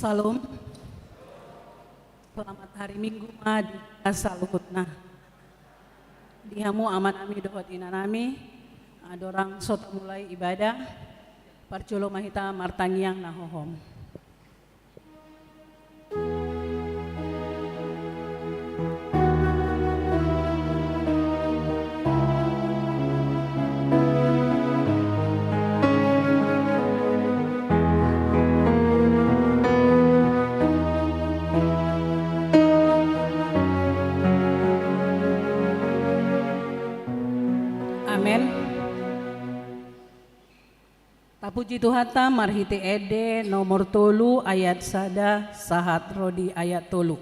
Salam. Selamat hari Minggu di asa luhutna. Dihamu aman ami dohot inanami. Adorang sota mulai ibadah. Parculo mahita martangiang nahohom. Puji Tuhata marhiti ede nomor tolu ayat sada sahat rodi ayat tolu.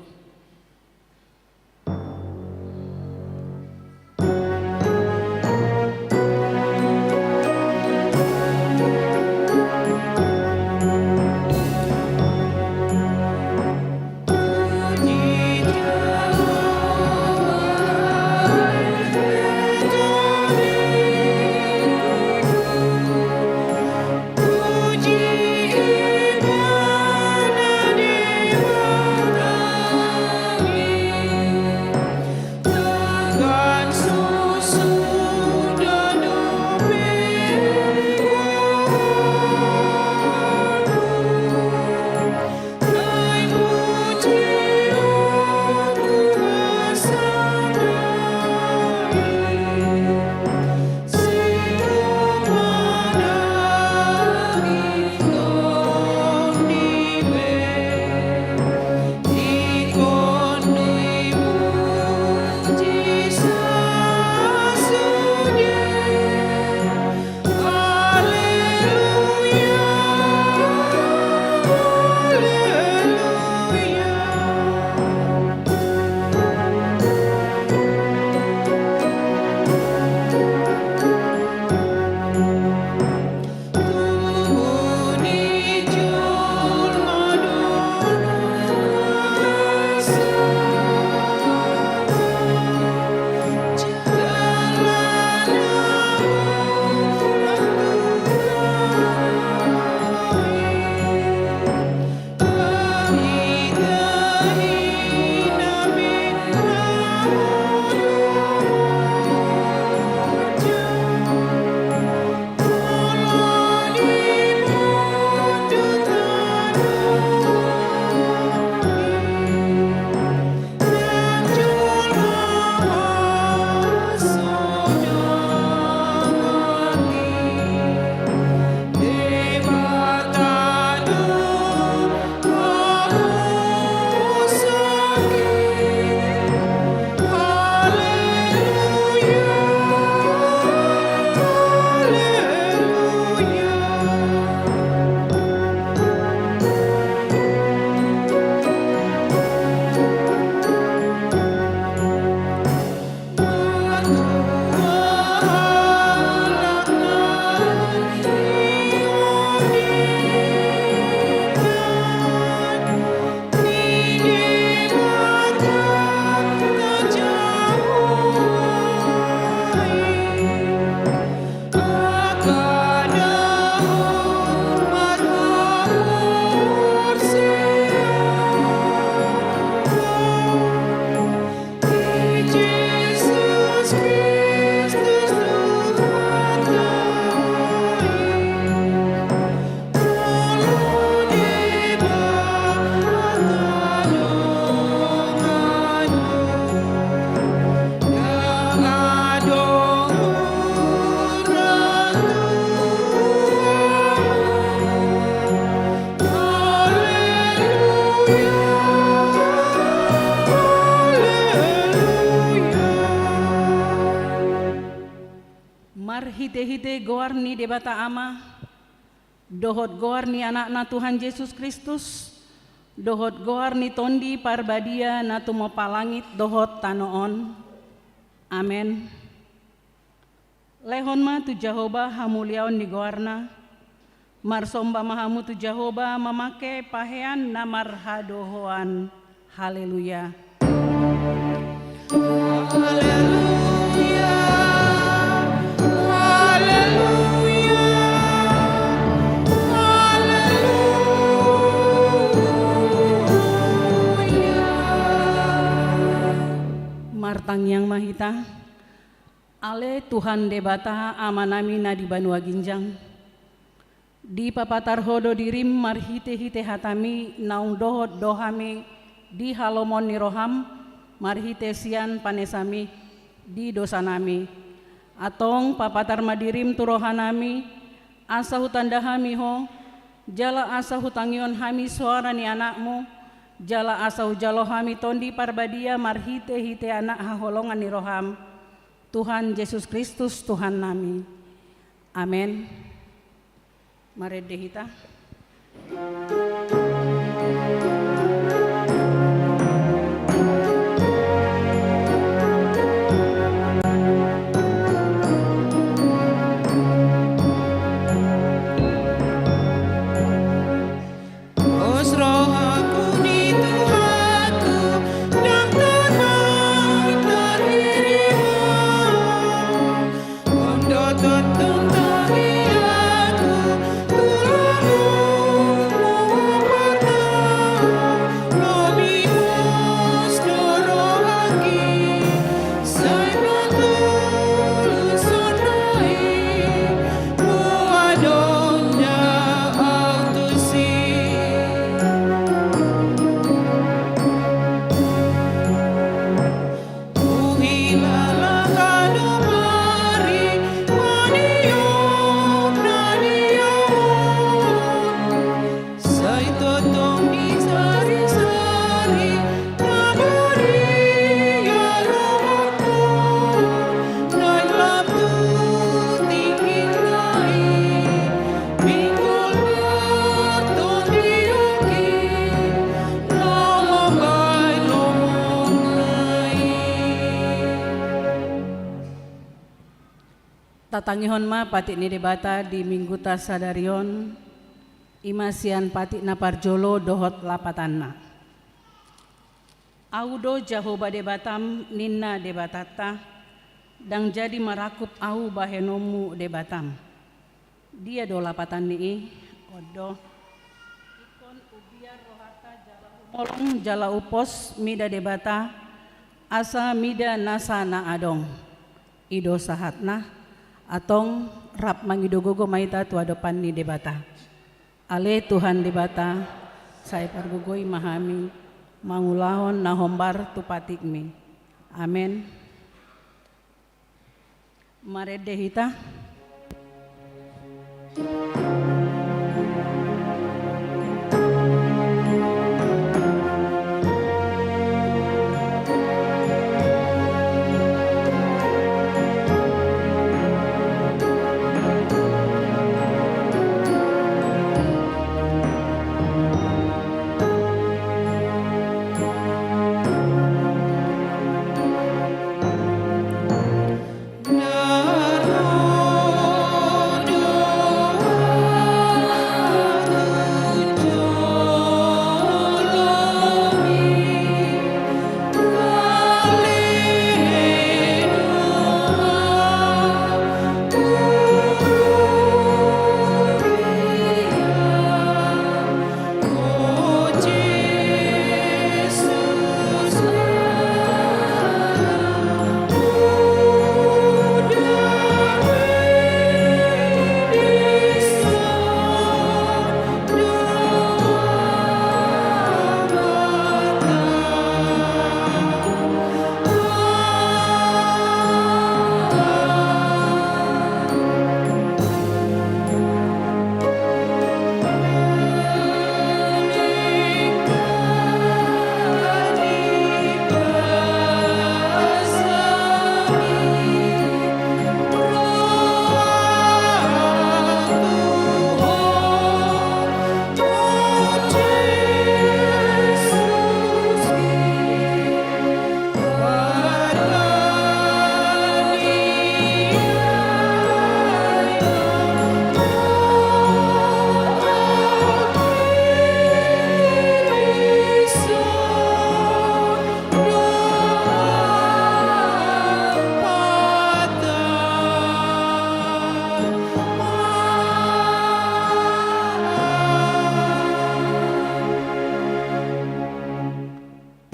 Hite-hite goarni debata ama, dohot goarni anak-anak Tuhan Yesus Kristus, dohot goarni tondi parbadia natu mopalangit dohot tanoon. Amen. Lehon ma tu Jehovah hamuliaon di goarna, marsomba mahamu tu Jehovah memake pahean namar hadohoan. Haleluya. Haleluya. Haleluya. Haleluya. Martangyang mahita, ale Tuhan debata amanami na di Banua Ginjang. Di papatar hodo dirim marhite-hite hatami naung dohot dohami di halomon niroham marhite sian panesami di dosanami. Atong papatar madirim turohanami asa hutandahami ho, jala asa hutangion hami suara ni anakmu, jala asau jalohami tondi parbadia marhite hite anak haholongan ni roham Tuhan Yesus Kristus Tuhan nami. Amin. Mari dehita. Tatangihon ma patik ni debata di minggu tasadarion imasian patik na parjolo dohot lapatanna. Audo jahoba debatam ninna debatata dang jadi marakup au bahenomu debatam. Dia do lapatan ni odo ikon ubiar rohata jala umolong jala upos mida debata asa mida nasa na adong ido sahatna atong rap mangidogogo maita tua depan ni debata. Ale Tuhan debata saya pargugoi mahami mangulahon na hombar tu patikmi. Amin. Mare dehita. Narodo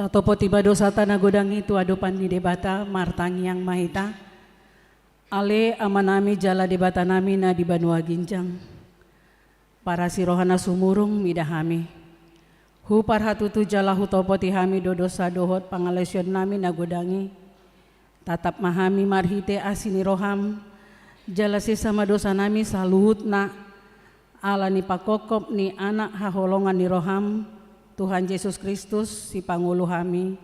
Tatopo tiba dosa tanah godang itu adopan di debata martang yang mahita. Ale amanami jala debata nami na di Banua Ginjang. Para sirohana sumurung midahami. Hu parhatutu jala hutopo tihami dodosa dohot pangalesion nami na godangi. Tatap mahami marhite asini roham. Jala sesama dosa nami saluhut na. Ala ni pakokop ni anak haholongan ni roham. Tuhan Yesus Kristus si pangulu kami.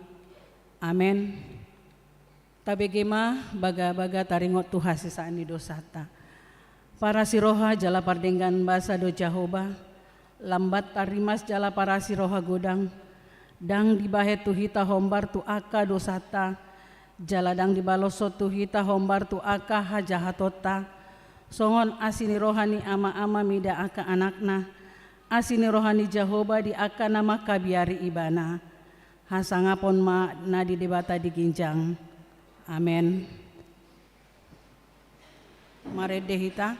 Amin. Tabegema baga-baga taringot Tuhan sisaan di dosata. Para siroha jala pardenggan basa do Jahoba. Lambat tarimas jala para siroha godang. Dang dibahet tuhita hombar tu aka dosata. Jala dang dibalosot tuhita hombar tu aka hajahatota. Songon asini rohani ama-ama mida aka anakna. Asini rohani Jahoba di aka nama kabiari ibana. Hasangapon ma nadi debata di ginjang. Amin. Mare dehita.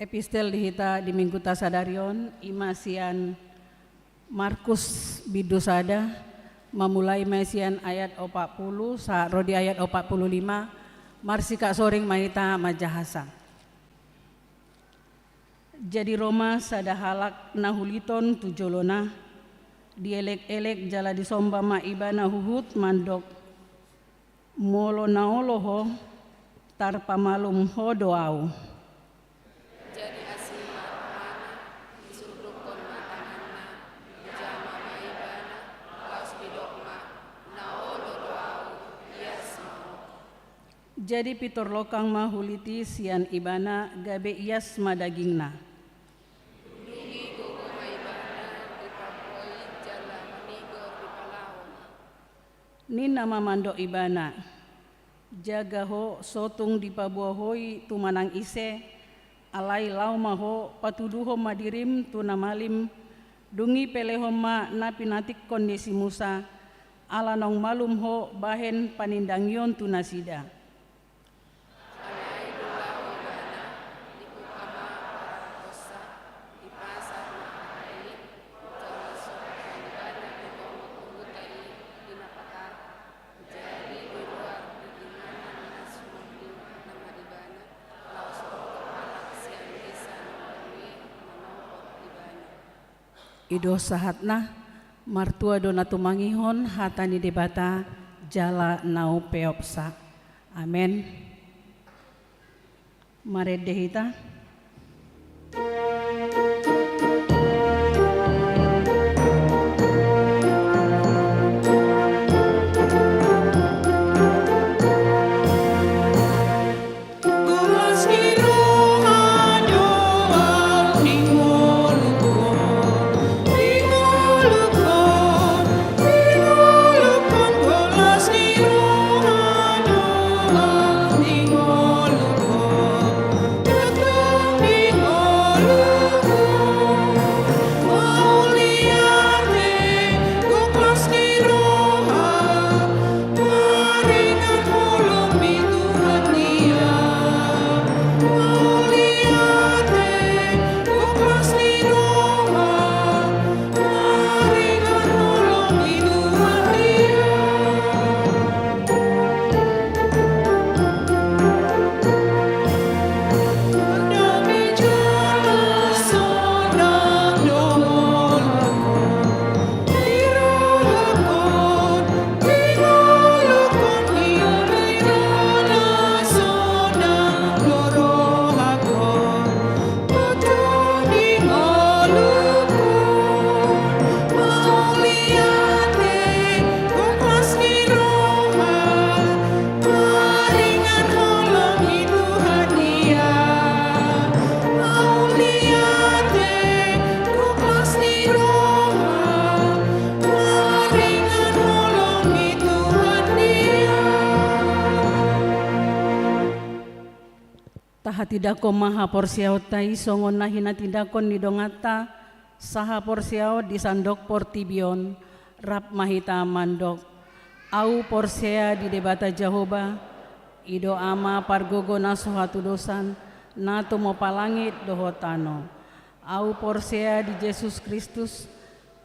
Epistel dihita di Minggu Tasadarion imasian Markus bidosada memulai mesian ayat 40 sa rodi ayat 45 marsika soring mahita majahasa. Jadi Roma sada halak nahuliton tujolona dielek-elek jala disomba ma ibana huhut mandok molo naoloho tar pamalum ho doau. Jadi asima mana disuluk kon matanganna jama maibana laos bidokma naolo doau ias mau. Jadi pitor lokang mahuliti sian ibana gabe ias madagingna. Dungi gogo maibana dipapoi jala manigo dipalaom. Ni nama mando ibana jaga ho sotung dipabuahoi tumanang ise alai lau maho patuduho madirim tunamalim dungi pelehom ma napinatik kondisi Musa ala nong malum ho bahen panindangyon tunasida. Alai dulau ibana dipukama para dosa di pasar mahai jala sokan ibana ditomut-tumutai dinapakar jadi di luar digimanan nasumudu nama ibana laos pokok sian bisa melalui menompot ibana. Ido sahatna martua dona tumangihon hatani debata jala nau peopsa. Amen. Mare dehita. Oh taha tidako maha porsiao tai songon nahina tindakon ni dongata saha porsiao di sandok portibion rap mahita mandok au porsea di debata Jahoba ido ama pargogo naso hatu dosan nato mo palangit dohotano au porsea di Yesus Kristus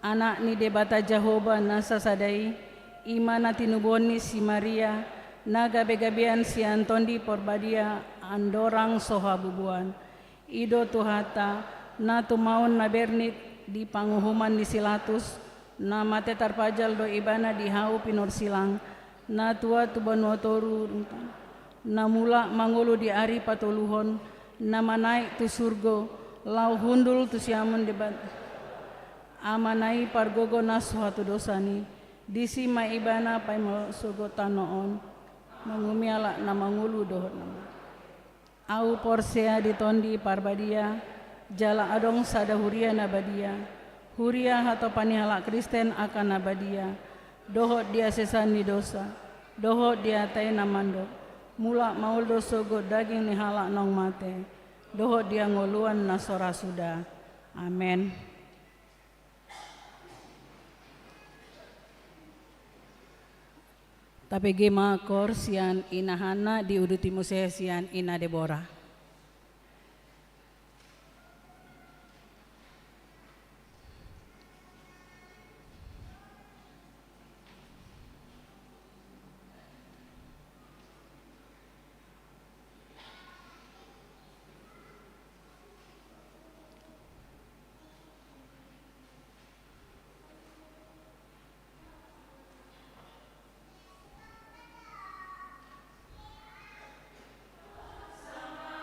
anak ni debata Jahoba nasa sadai imana tinuboni si Maria naga begabian si Antondi porbadia andorang soha bubuan ido tuhata na tumaon na bernit di panguhuman ni Silatus na mate tarpajal do ibana di hau pinor silang na tua tuban watoru na mula mangulu di ari patuluhon na manai tu surgo lau hundul tu siamun debat amanai pargogo na suatu dosani disi ma ibana pai surgo tanoon mangumiala na mangulu dohot nama au porsea ditondi parbadia jala adong sada huria nabadia huria hato panihala Kristen akan nabadia dohot dia sesani dosa dohot dia tai namando mula maul doso go daging ni halak nong mate dohot dia ngoluan nasora sudah amen. Tapi gema kor sian ina Hana diuduti museh sian ina Deborah. Sama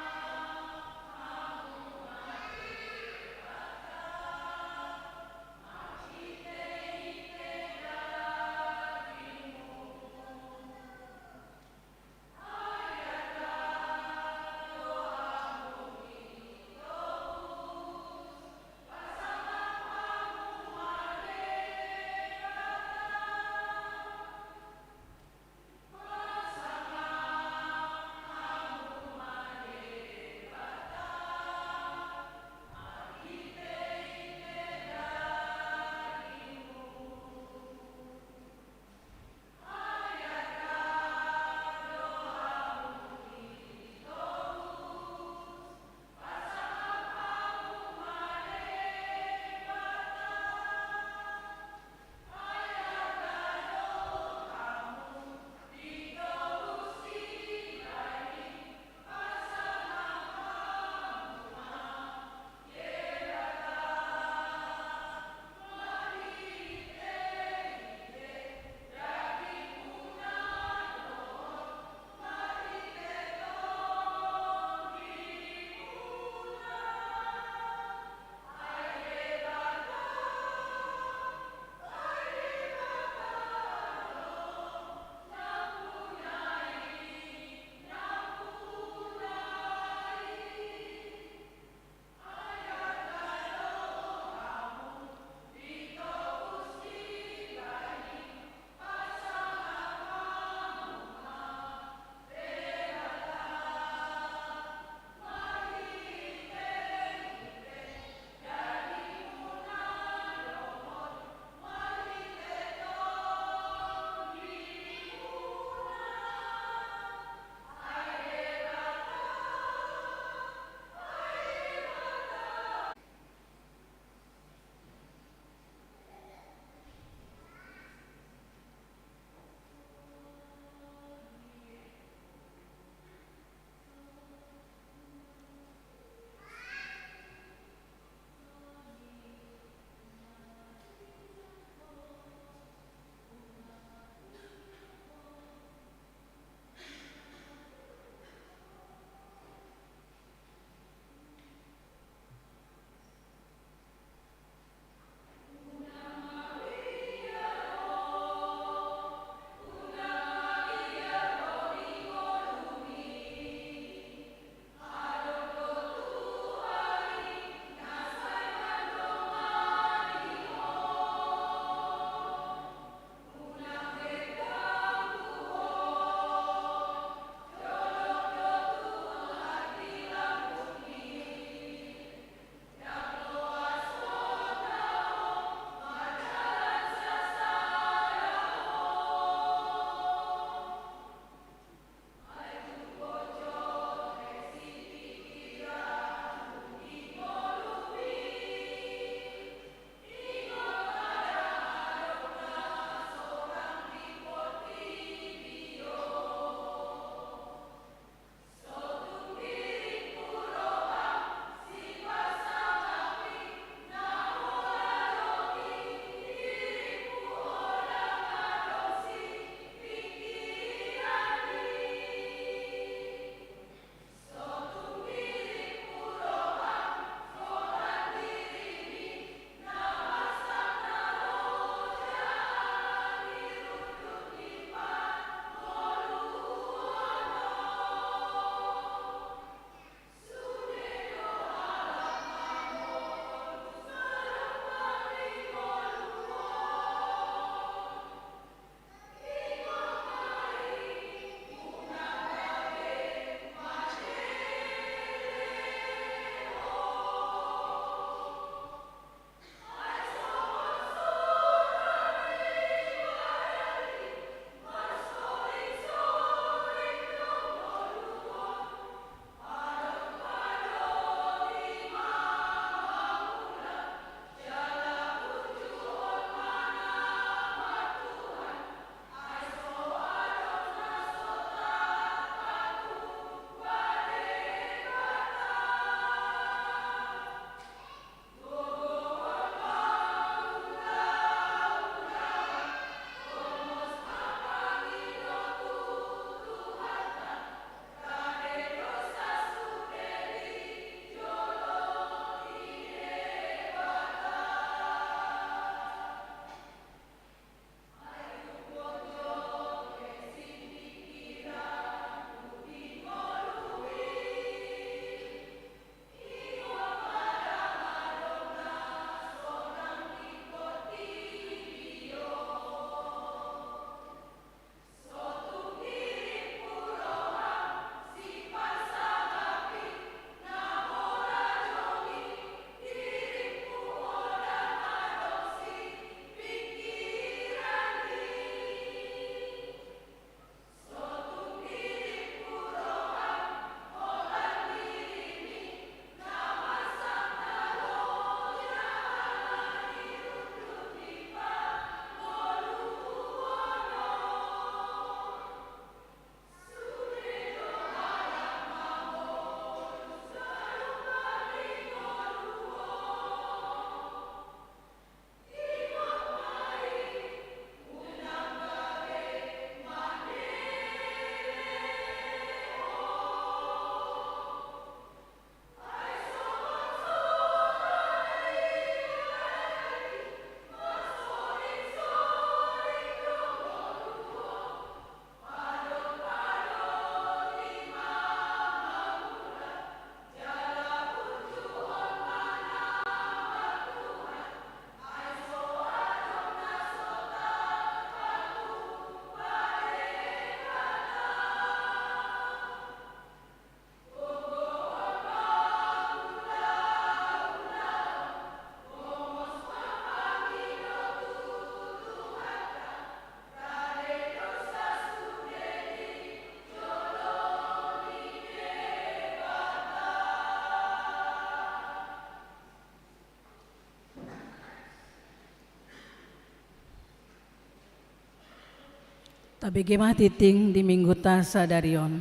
Tabi gemah titing di minggu ta sadarion.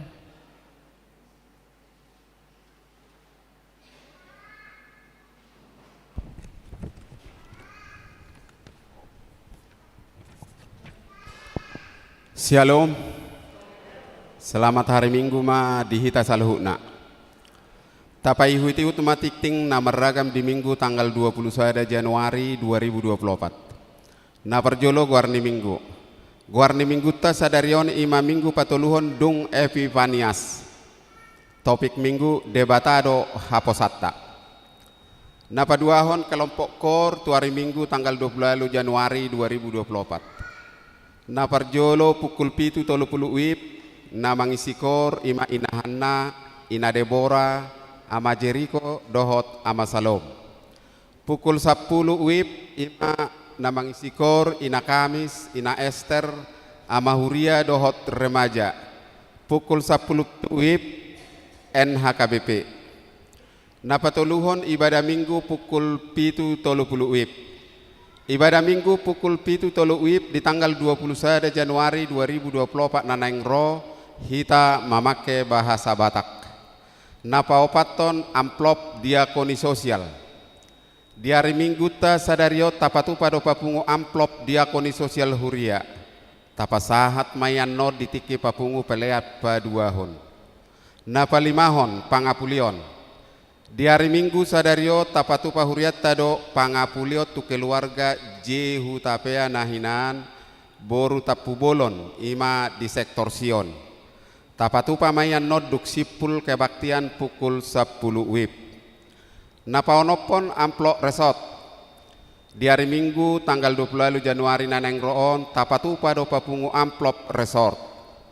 Shalom. Selamat hari Minggu ma dihita saluhuna. Tapai huiti utma tikting na meragam di Minggu tanggal 21 Januari 2024. Na perjolo guarni Minggu. Guarni Minggu ta sadarion ima Minggu patuluhon dung Epifanias. Topik Minggu debatado haposatta. Na paduahon kelompok kor tuari Minggu tanggal 20 Januari 2024. Na parjolo pukul 7.30 WIB na mangisi kor ima inahanna ina Debora ama Jericho dohot ama Salom. Pukul 10 WIB ima na mangisi kor ina Kamis ina Esther ama Huria dohot remaja. Pukul 10 WIB NHKBP. Na patuluhon ibadah Minggu pukul 7.30 WIB. Ibadah Minggu pukul 7.30 WIB di tanggal 21 Januari 2024 nanang ro hita mamake bahasa Batak. Napa opaton amplop diakoni sosial. Di hari Minggu ta sadario tapatu pada papungu amplop diakoni sosial Huria. Tapa sahat mayan no ditiki papungu peleat paduahon. Napa limahon pangapulion. Di hari Minggu sadario tapatu pahuriat tado pangapulio tu keluarga jehu tapea nahinan boru tapu bolon ima di sektor Sion. Tapatu pamayan noduk sipul kebaktian pukul 10 WIB. Napaonopon amplok resort. Di hari Minggu tanggal 20 Januari naneng roon tapatu pado papungu amplop resort.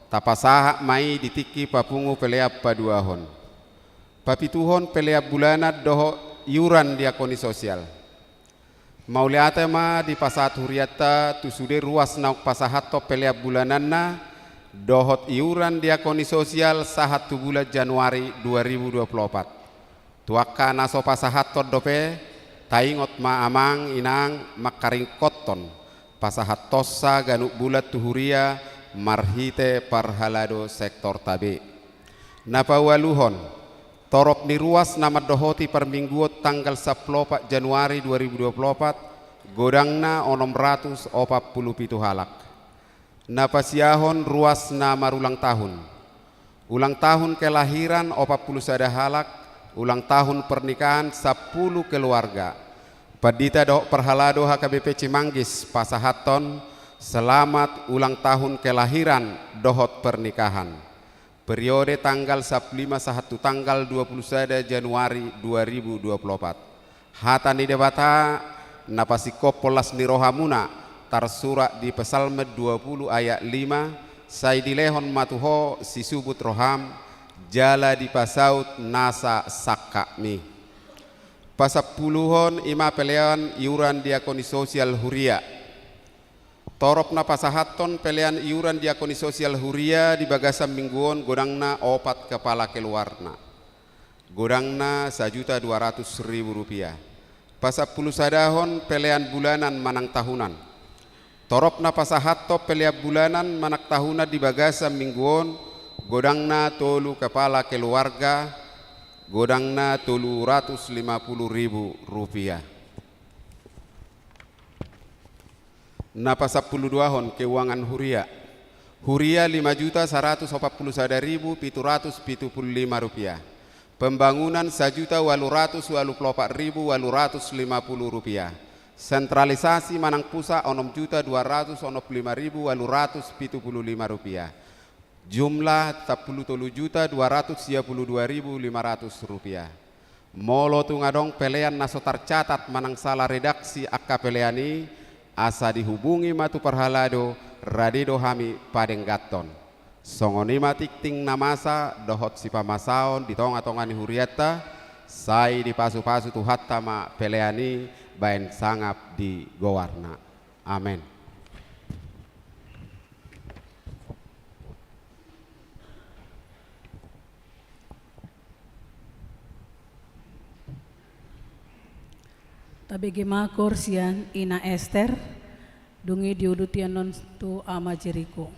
Tapasaha mai ditiki papungu peleap paduahon. Papituhon pelea bulanat doho iuran diakoni sosial. Mauliate ma di pasahat huriata tusude ruas nauk pasahato pelea bulananna dohot iuran diakoni sosial sahat tu bulan Januari 2024. Tuaka naso pasahato dope taingot ma amang inang makaring koton pasahat tossa ganuk bulat tuhuria marhite parhalado sektor tabe. Napa waluhon torop ni ruas nama dohoti per mingguot tanggal 10 Januari 2024 godangna onom ratus 47 halak. Napasiahon ruas nama ulang tahun. Ulang tahun kelahiran 41 halak, ulang tahun pernikahan 10 keluarga. Padita doh perhalado HKBP Cimanggis pasahaton selamat ulang tahun kelahiran dohot pernikahan. Periode tanggal 15 sahatu tanggal 21 Januari 2024. Hata ni debata napasiko polas ni rohamuna tarsura di Psalm 20 ayat 5 sai dilehon matuho sisubut roham jala di pasaut nasa sakami. Pasapuluhon ima pelean iuran diakoni sosial Huria. Torop na pasahaton pelean iuran diakoni sosial Huria di bagasan mingguon godangna opat kepala keluarna. Godangna 1.200.000 rupiah. Pasapuluh sadahon pelean bulanan manang tahunan. Torop na pasahato pelean bulanan manak tahunan di bagasan mingguon godangna tolu kepala keluarga. Godangna 350.000 rupiah. Napa 10 hon keuangan Huria. Huria 5.141.775 rupiah. Pembangunan 1.824.850 rupiah. Sentralisasi Manang Pusa 6.205.875 rupiah. Jumlah 10.232.500 rupiah. Molo tungadong pelean naso tercatat manang salah redaksi akka peleani asa dihubungi matu perhalado radido hami padenggaton. Songonima tikting namasa dohot si pamasaon di tonga-tongani huriata sai di pasu-pasu tuhatta ma peleani bain sangap di gowarna. Amin. Tabi gemakor sian ina Esther dungi diudutian non tu ama Jericho.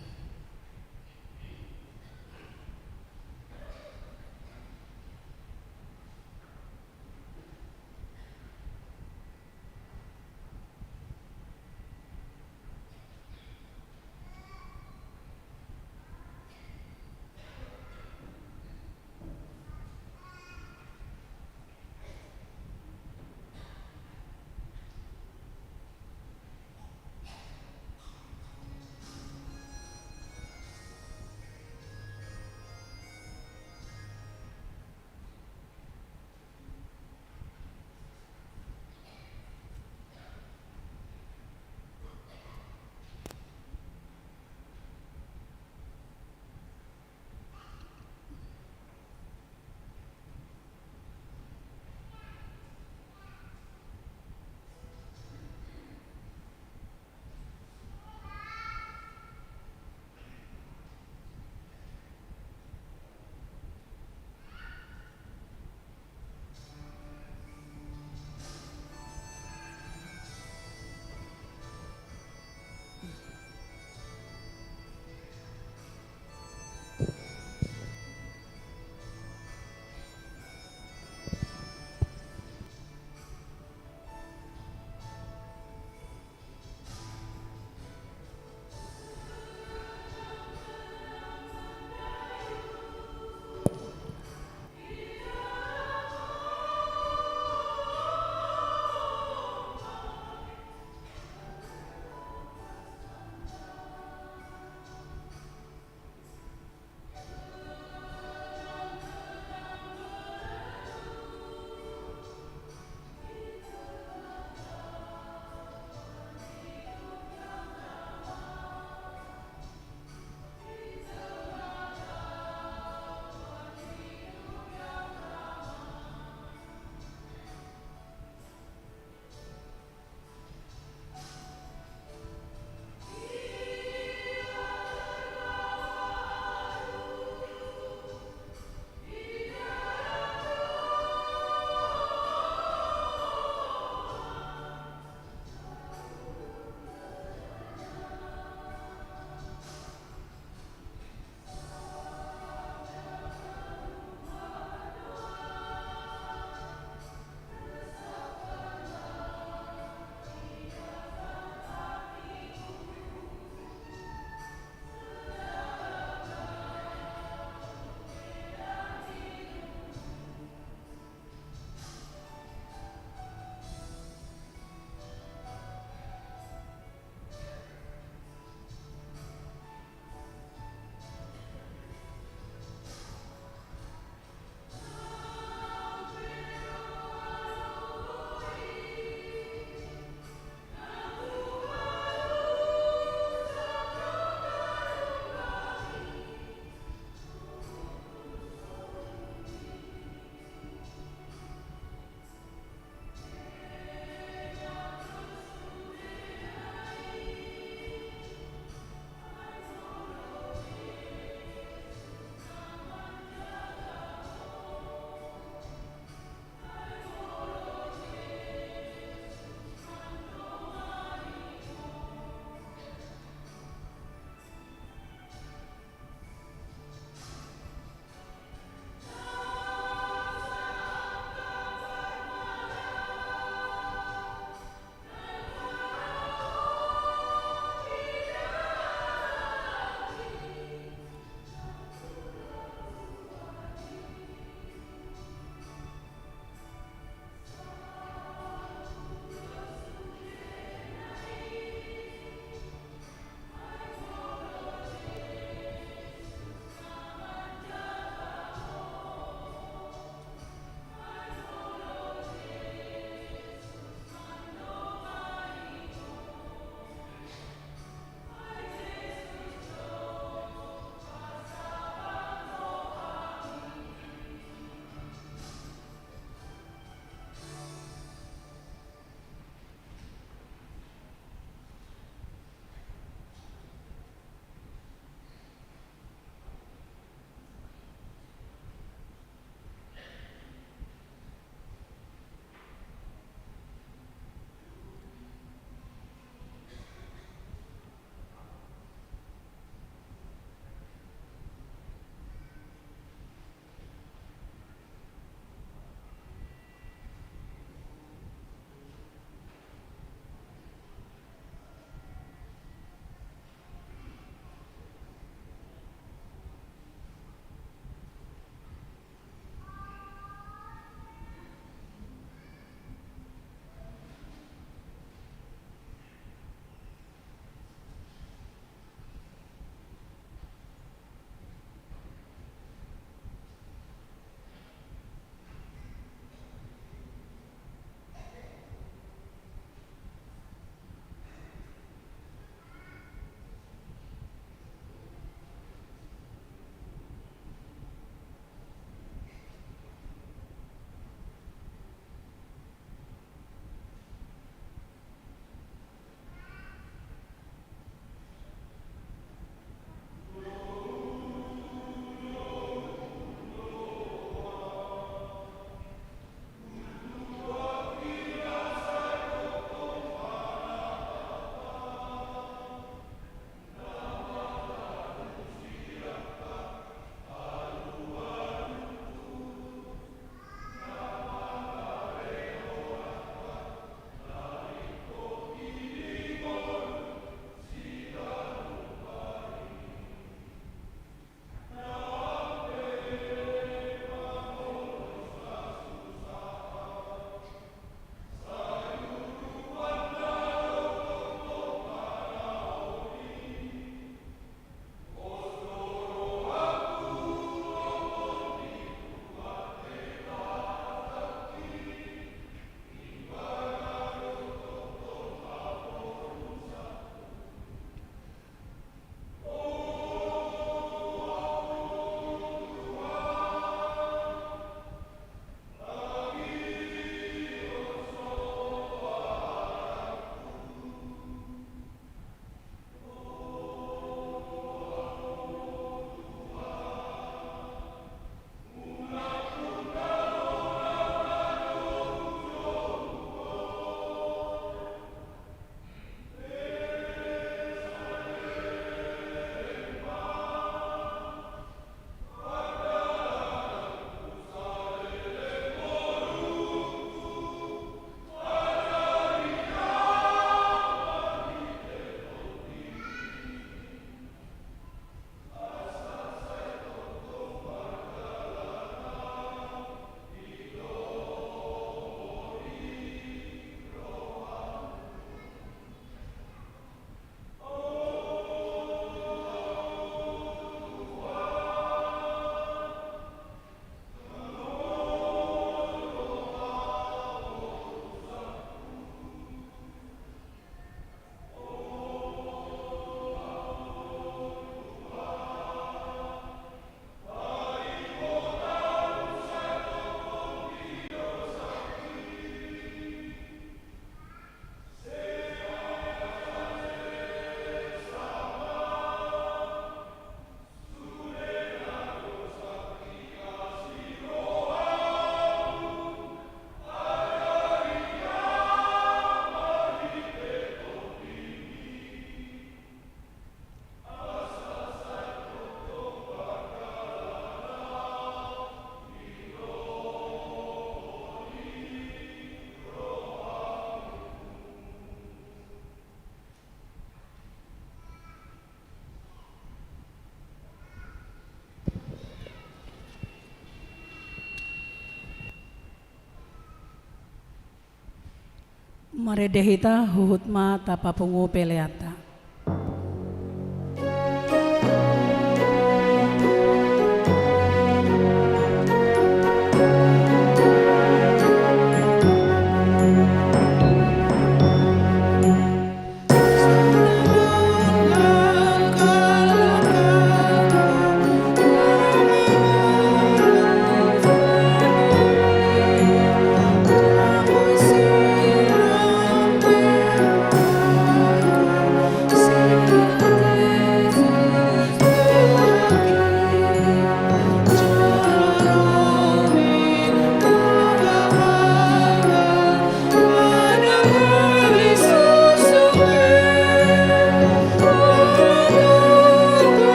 Maredehita huhutma tapapungu peleata.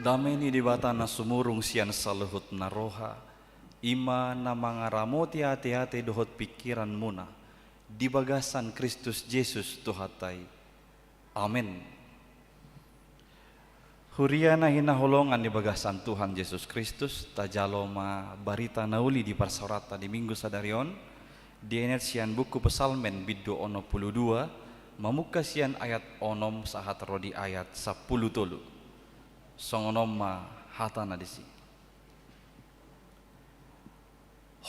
Dameni di batana sumurung sian saluhut naroha, ima na mga ramoti hati-hati dohot pikiran muna, di bagasan Kristus Yesus tuhatai. Amin. Huriana hinahulongan di bagasan Tuhan Yesus Kristus, tajaloma barita nauli di parsorata di minggu sadarion, di sian buku pesalmen biddo ono 22, mamuka sian ayat onom sahat rodi ayat 10 tolu. Songonom ma hatana disi.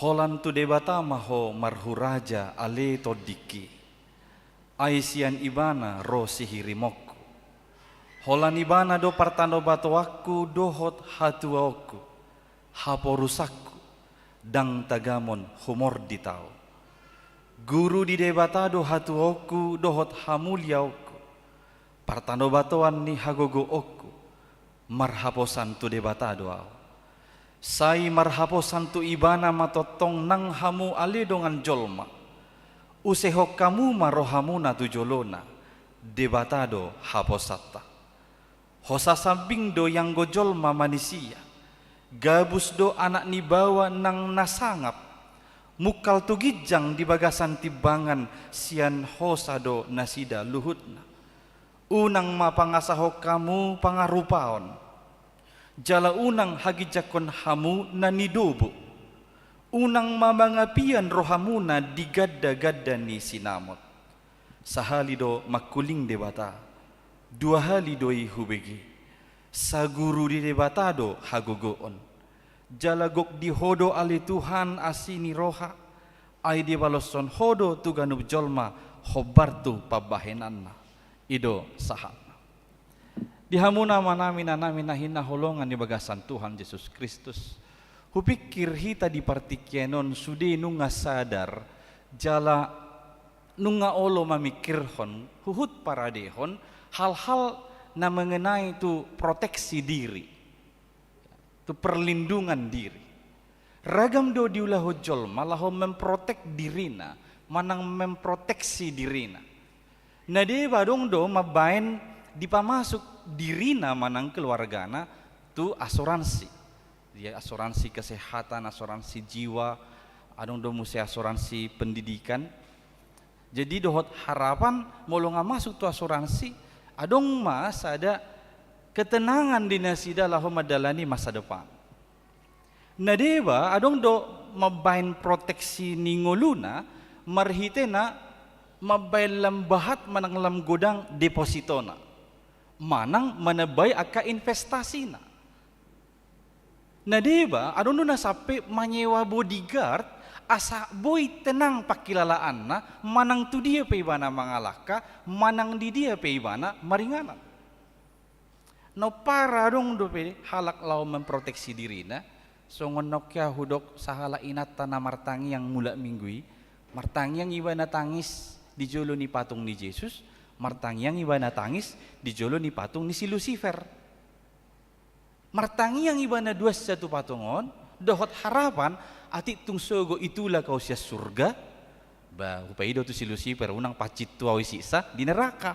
Holan tu debata maho marhuraja ale todiki. Aisian ibana ro sihirimokku. Holan ibana do partando batoaku dohot hatuaku. Haporusakku dang tagamon humor ditau. Guru di debatado hatuoku dohot hamuliauku. Partando batoan ni hagogo oku. Marhaposan tu debatado au. Sai marhaposan tu ibana matotong nang hamu ale dongan jolma. Usehok kamu marohamuna tu jolona. Debatado haposata. Hosa samping do yang gojolma manisia. Gabus do anak ni bawa nang nasangap. Mukal tu gijang di bagasan tibangan sian hosa do nasida luhutna. Unang mapangasaho kamu pangarupaon. Jala unang hagijakon hamu na nidubo. Unang mamangapian rohamuna digadda-gadda ni sinamot. Sahali do makuling debata. Dua hali doi hubegi. Saguru di debata do hagogoon. Jalagok di hodo ali Tuhan asini roha. Ay di baloson hodo tuganub jolma hobartu pabahenanna. Ido sahana. Dihamuna manami namin nahina holongan di bagasan Tuhan Yesus Kristus. Hupikir hita di partikienon sudi nunga sadar jala nunga olo mamikirhon huhut paradehon hal-hal na mengenai tu proteksi diri, tu perlindungan diri. Ragam do diulah hojol malah memprotek dirina, manang memproteksi dirina. Nade badong do mabain dipamasuk dirina manang keluargana tu asuransi. Dia asuransi kesehatan, asuransi jiwa, adong do musi asuransi pendidikan. Jadi dohot harapan molo masuk tu asuransi, adong mas ada ketenangan di nasida lahu madalani masa depan. Nadeba adong do mabain proteksi ningoluna marhitena mabail lambahat manang lam godang depositona. Manang manabay aka investasina. Nadeba adong do nasape manyewa bodyguard asa boy tenang pakilalaan na manang tu dia peibana mangalaka manang di dia peibana maringanan. No para dong do pe halak lau memproteksi dirina so ngonokya hudok sahala inata na martangi yang mula minggui martangi yang iba na tangis di jolo ni patung ni Yesus, martangi yang iba na tangis di jolo ni patung ni si Lucifer. Martangi yang iba na dua satu patungon dohot harapan ati tung sogo itulah kau sia surga ba upaido tu si Lucifer unang pacit tu awi sisa di neraka.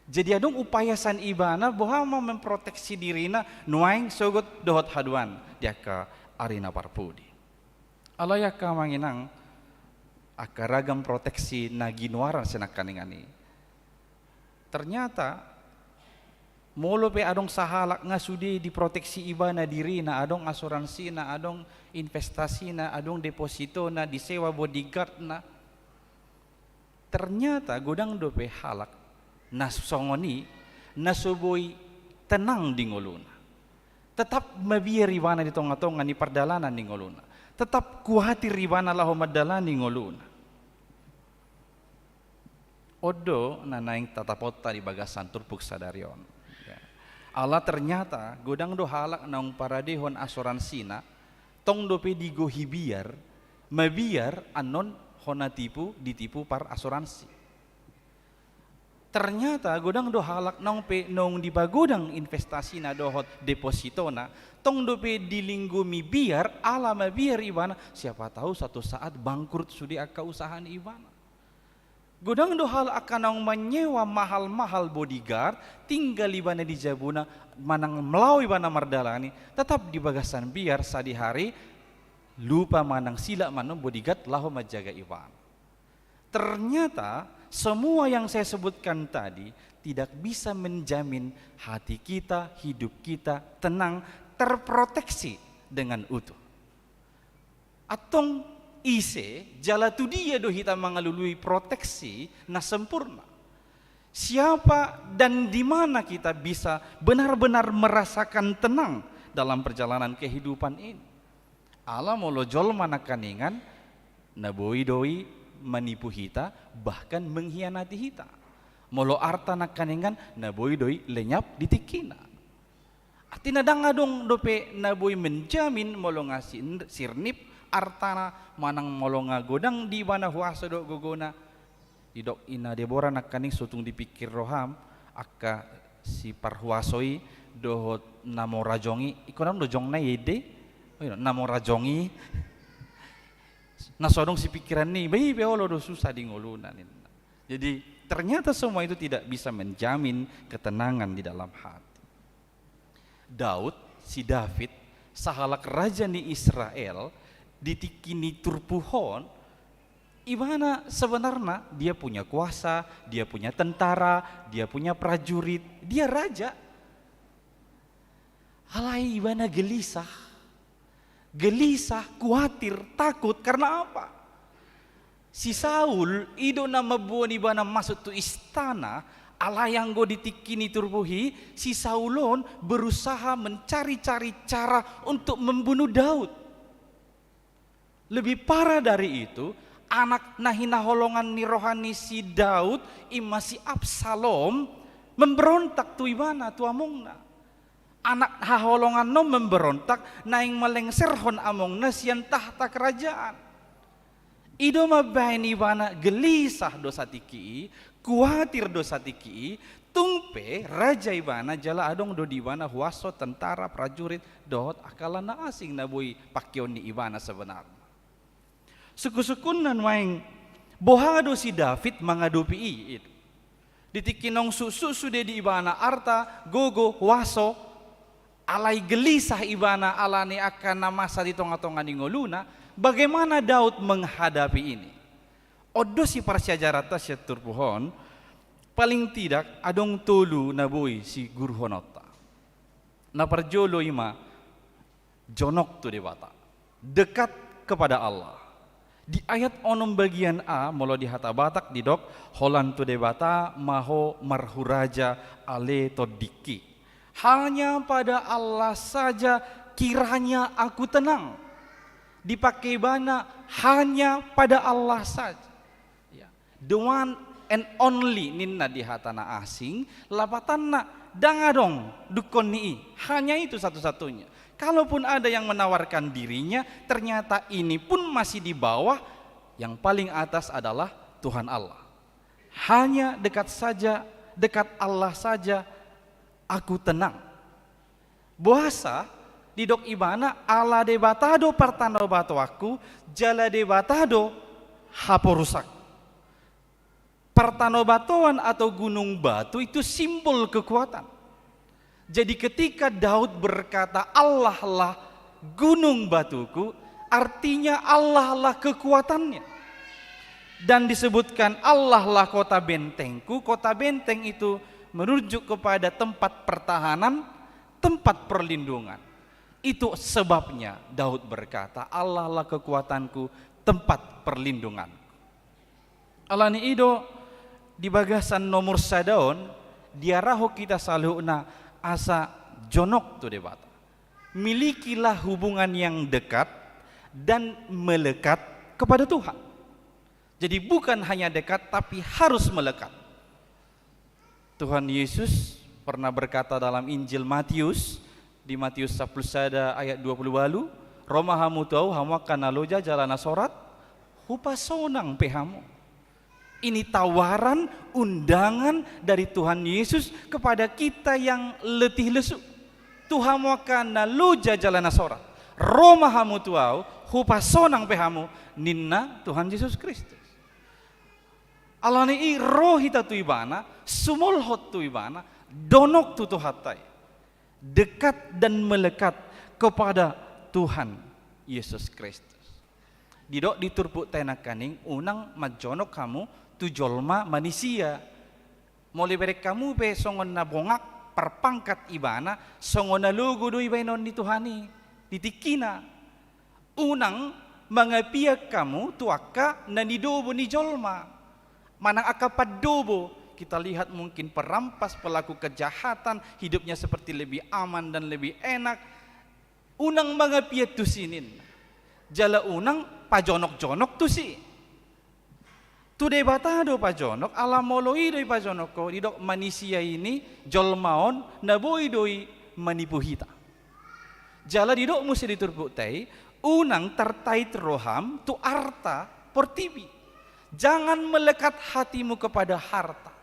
Jadi adong upayasan ibana bahwa memproteksi dirina nuaing sogot dohot haduan dia ka arina parpudi. Alayaka manginang akaragam proteksi na ginuaran senakaning ternyata molo pe adong sahalak nga sudi diproteksi iba na diri na adong asuransi na adong investasi na adong deposito na disewa bodyguard na ternyata godang do pe halak nasongoni nasuboy tenang di ngoluna tetap mabiya ribana di tonga-tonga ni pardalanan di ngoluna tetap kuhati ribana lahu madalani ngoluna. Odo nanaing tatapota di bagasan turpuk sadarion. Allah ternyata godang do halak naung paradehon asuransi na tong dope digo hibiar mabiar anon hona ditipu par asuransi. Ternyata godang do halak naung pe naung di bagodang investasi na dohot deposito na tong dope dilinggu biar ala mabiar ibana siapa tahu satu saat bangkrut sudi aka usahaan ibana. Godang do hal akan naung menyewa mahal-mahal bodyguard tinggal ibana di jabuna manang melau ibana mardalani tetap di bagasan biar sadi hari lupa manang sila manang bodyguard lahu majaga ibana. Ternyata semua yang saya sebutkan tadi tidak bisa menjamin hati kita, hidup kita tenang, terproteksi dengan utuh. Atong ise jala tu dia do hita mengalului proteksi na sempurna. Siapa dan di mana kita bisa benar-benar merasakan tenang dalam perjalanan kehidupan ini? Allah molo jol mana kaningan na boi doi menipu hita, bahkan mengkhianati hita. Molo arta nakanengan naboi doi lenyap ditikina. Artinya dangadong dope naboi menjamin molo ngasih sirnip artana manang molo ngagodang di mana huasa do gogona. Didok ina Debora nakaning sutung dipikir roham akka si parhuasoi dohot namo rajongi ikonam do jongna yede namo rajongi nasodong si pikiran nih bayi beolo do susah di ngolunan. Jadi ternyata semua itu tidak bisa menjamin ketenangan di dalam hati. Daud, si David, sahalak raja di Israel, ditikini turpuhon, ibana sebenarnya dia punya kuasa, dia punya tentara, dia punya prajurit, dia raja. Alai ibana gelisah, khawatir, takut karena apa? Si Saul ido nama buan ibana masuk tu istana, ala yang go ditikini turbuhi, si Saulon berusaha mencari-cari cara untuk membunuh Daud. Lebih parah dari itu, anak nahina holongan ni rohani si Daud, imasi Absalom, memberontak tu ibana tu amongna. Anak haholongan no memberontak, naing melengserhon amongna sian tahta kerajaan. Ido mabain ibana gelisah dosa tiki, kuatir dosa tiki, tungpe raja ibana jala adong do di ibana huaso tentara prajurit dot akalana asing nabui pakion ni ibana sebenarnya. Suku-sukunan maing bohado si David mengadupi itu. Ditikinong susu sude di ibana arta gogo huaso alai gelisah ibana alani akan namasa di tonga-tonga di ngoluna. Bagaimana Daud menghadapi ini? Odo si parsiajarah tasyatur pohon, paling tidak adong tolu nabui si gurhonota. Na parjolo ima jonok tu debata, dekat kepada Allah. Di ayat onom bagian A, molo di hata batak di dok, holan tu debata maho marhuraja ale todiki. Hanya pada Allah saja kiranya aku tenang. Dipakai bana hanya pada Allah saja. Ya. The one and only ninna di hatana asing, lapatanna dangadong dukon ni. Hanya itu satu-satunya. Kalaupun ada yang menawarkan dirinya, ternyata ini pun masih di bawah. Yang paling atas adalah Tuhan Allah. Hanya dekat saja, dekat Allah saja, aku tenang. Bohasa di dok ibana ala de batado partano bato aku jala de batado haporusak. Partano batoan atau gunung batu itu simbol kekuatan. Jadi ketika Daud berkata Allah lah gunung batuku, artinya Allah lah kekuatannya. Dan disebutkan Allah lah kota bentengku. Kota benteng itu merujuk kepada tempat pertahanan, tempat perlindungan. Itu sebabnya Daud berkata, Allah lah kekuatanku, tempat perlindunganku. Alani ido di bagasan nomor sadaon, diaraho kita saluna asa jonok tu debata. Milikilah hubungan yang dekat dan melekat kepada Tuhan. Jadi bukan hanya dekat tapi harus melekat. Tuhan Yesus pernah berkata dalam Injil Matius, di Matius 10 ayat 20 balu, Roma hamu tau hamu akan aloja jalana sorat hupasonang pehamu. Ini tawaran, undangan dari Tuhan Yesus kepada kita yang letih lesu. Tuhan mu akan aloja jalana sorat. Roma hamu tau hupasonang pehamu ninna Tuhan Yesus Kristus. Alani rohita tu ibana, sumolhot tu ibana, donok tu tuhatai. Dekat dan melekat kepada Tuhan Yesus Kristus. Didok diturpuk tenakaning unang majonok kamu tujolma manusia. Mulai berek kamu pe songon nabongak perpangkat ibana songon nalugu do ibainon ni Tuhani ditikina. Unang mangapiak kamu tuaka nanidobo ni jolma. Manang akapadobo. Kita lihat mungkin perampas, pelaku kejahatan, hidupnya seperti lebih aman dan lebih enak. Unang mga piet tu sinin. Jala unang pajonok-jonok tu si. Tu debata do pajonok ala moloi doi pajonok ko didok manusia ini jolmaon naboi doi manipu hita. Jala didok musti diturbutai unang tertait roham tu arta portibi. Jangan melekat hatimu kepada harta.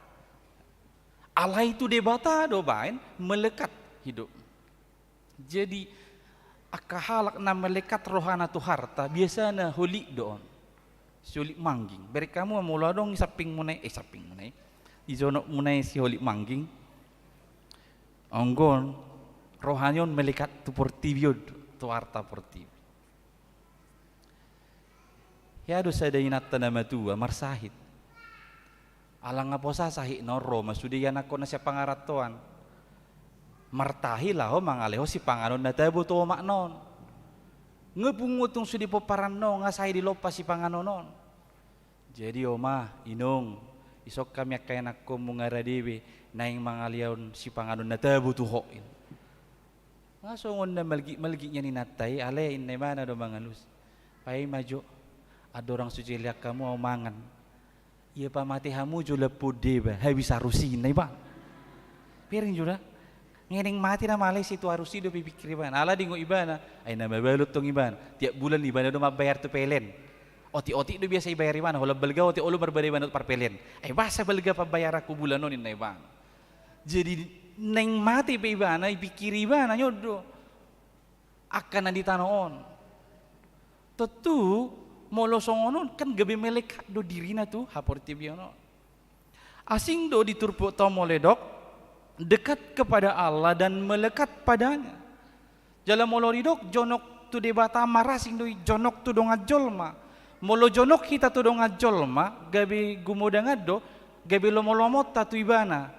Allah itu debata do bain melekat hidup. Jadi akahalak na melekat rohana tu harta biasana holik doon. Si holik mangging. Beri kamu mula dong saping munai di zonok munai si holik mangging. Anggon rohanyon melekat tu portibiod tu harta portibi. Ya do sada inata nama tua marsahit. Alang ngaposa sahik noro masudiyan ako na siya pangaratuan. Martahi lah mangaleho si panganon na tayo buto maknon. Ngebungutong sudi po parano nga say dilopas si panganonon. Jadi oma inong isok kami akayan ako mungaradiwi na yung mangaliaon si panganon na tayo buto hoin. Nga songon na malgi niya ni natay ale inay mana do mangalus. Pay majo adorang sujilyak kamu au mangan. Iya pamati hamu jula pude ba habis arusin na ba. Piring jula. Ngeneng mati na malay situ arusi do pipikir iban. Ala dingo ibana ay nababalot tong iban. Tiap bulan ibana do mabayar tu pelen. Oti-oti do biasa ibayar iban. Hola balga oti olo berbeda iban par pelen. Ay basa balga pabayar aku bulan nonin na iban. Jadi neng mati pa ibana ipikir ibana nyodo akan na ditanoon. Tentu molo songonon kan gabi melekat do dirina tu haporti biono. Asing do diturpo to moledok dekat kepada Allah dan melekat padanya. Jala molo ridok jonok tu debata marasing doi jonok tu donga jolma. Molo jonok kita tu donga jolma gabi gumodangad do gabi lomo-lomo tatu ibana.